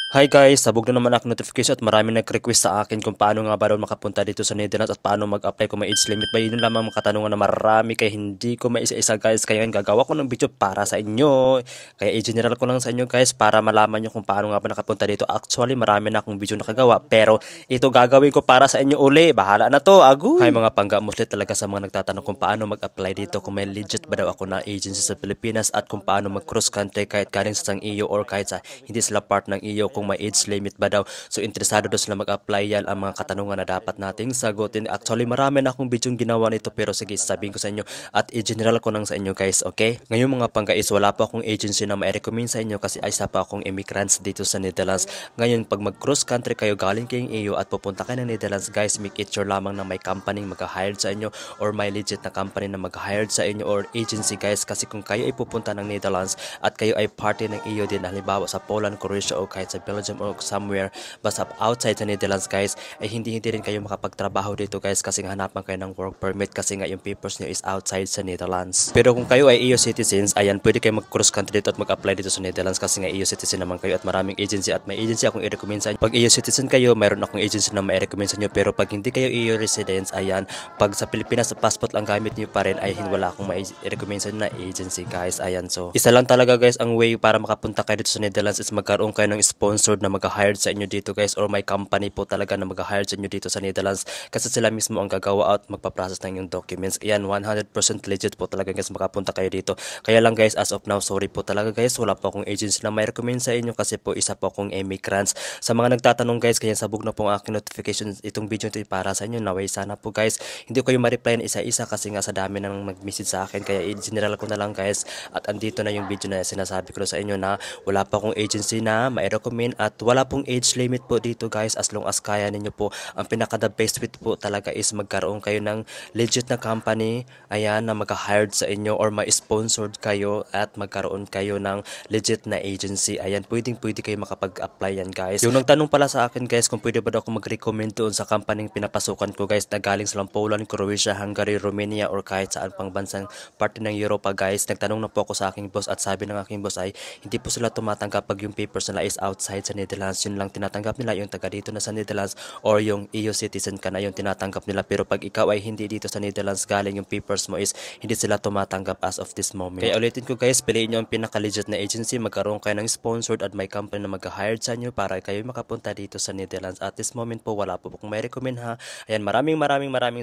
Hi guys, sabog na naman ako notification at marami nag-request sa akin kung paano nga ba daw makapunta dito sa Netherlands at paano mag-apply kung may age limit ba. Yun lamang mga katanungan na marami kaya hindi ko maisa-isa guys. Kaya gagawa ko ng video para sa inyo. Kaya i-general ko lang sa inyo guys para malaman nyo kung paano nga ba nakapunta dito. Actually marami na akong video nakagawa pero ito gagawin ko para sa inyo uli. Bahala na to, agoy! Hi mga pangga-muslit talaga sa mga nagtatanong kung paano mag-apply dito, kung may legit ba daw ako na agency sa Pilipinas at kung paano mag-cross country kahit galing sa isang iyo or kahit sa hindi sila part ng iyo, kung may age limit ba daw. So interesado daw sila mag-apply, yan ang mga katanungan na dapat nating sagutin. Actually marami na akong video ginawa nito pero sige sabihin ko sa inyo at i-general ko lang sa inyo guys, okay? Ngayon mga panggais, wala pa akong agency na ma-recommend sa inyo kasi isa pa akong immigrants dito sa Netherlands. Ngayon pag mag-cross country kayo galing kayong iyo at pupunta kayo ng Netherlands guys, make it sure lamang na may company mag-hired sa inyo or may legit na company na mag-hired sa inyo or agency guys, kasi kung kayo ay pupunta ng Netherlands at kayo ay party ng iyo din, halimbawa sa Poland, Croatia o kahit sa Belgium o somewhere basta outside the Netherlands guys, ay hindi rin kayo makapagtrabaho dito guys kasi hanapan kayo ng work permit kasi nga yung papers nyo is outside sa Netherlands. Pero kung kayo ay EU citizens, ayan, pwede kayo mag-cross country dito at mag-apply dito sa Netherlands kasi nga EU citizen naman kayo at maraming agency at may agency akong i-recommend sa inyo. Pag EU citizen kayo, mayroon akong agency na ma-recommend sa inyo, pero pag hindi kayo EU residents, ayan, pag sa Pilipinas sa passport lang gamit niyo pa rin, ay wala akong ma-recommend sa inyo na agency guys. Ayan, so isa lang talaga guys ang way para makapunta kayo dito sa Netherlands is magkaroon kayo ng sponsored na mag-hired sa inyo dito guys, or may company po talaga na mag-hired sa inyo dito sa Netherlands kasi sila mismo ang gagawa at magpa-process ng yung documents. Ayan, 100% legit po talaga guys makapunta kayo dito. Kaya lang guys, as of now, sorry po talaga guys, wala po akong agency na may recommend sa inyo kasi po isa po akong immigrants. Sa mga nagtatanong guys, kaya sabog na po ang aking notification, itong video ito para sa inyo. Naway sana po guys, hindi ko kayo ma-reply na isa-isa kasi nga sa dami nang mag-message sa akin, kaya i-general ko na lang guys. At andito na yung video na sinasabi ko sa inyo na wala pa akong agency na ma-recommend at wala pong age limit po dito guys, as long as kaya ninyo po. Ang pinaka the best fit po talaga is magkaroon kayo ng legit na company, ayan, na mag-hired sa inyo or ma-sponsored kayo at magkaroon kayo ng legit na agency. Ayan, pwede kayo makapag-apply yan guys. Yung nagtanong pala sa akin guys kung pwede ba daw ako mag-recommend doon sa company pinapasukan ko guys na galing sa Poland, Croatia, Hungary, Romania or kahit saan pang bansang parte ng Europa guys, nagtanong na po ako sa aking boss at sabi ng aking boss ay hindi po sila tumatanggap pag yung papers nila is outside sa Netherlands. Yun lang tinatanggap nila, yung taga dito na sa Netherlands or yung EU citizen ka na yung tinatanggap nila. Pero pag ikaw ay hindi dito sa Netherlands galing, yung papers mo is hindi sila tumatanggap as of this moment. Kaya ulitin ko guys, piliin nyo ang pinaka-legit na agency, magkaroon kayo ng sponsored at may company na mag-hired sa inyo para kayo makapunta dito sa Netherlands. At this moment po, wala po kung may recommend ha. Ayan, maraming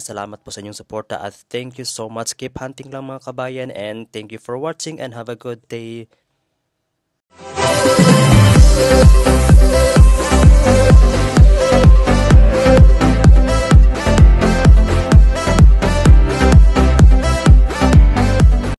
salamat po sa inyong suporta at thank you so much. Keep hunting lang mga kabayan and thank you for watching and have a good day.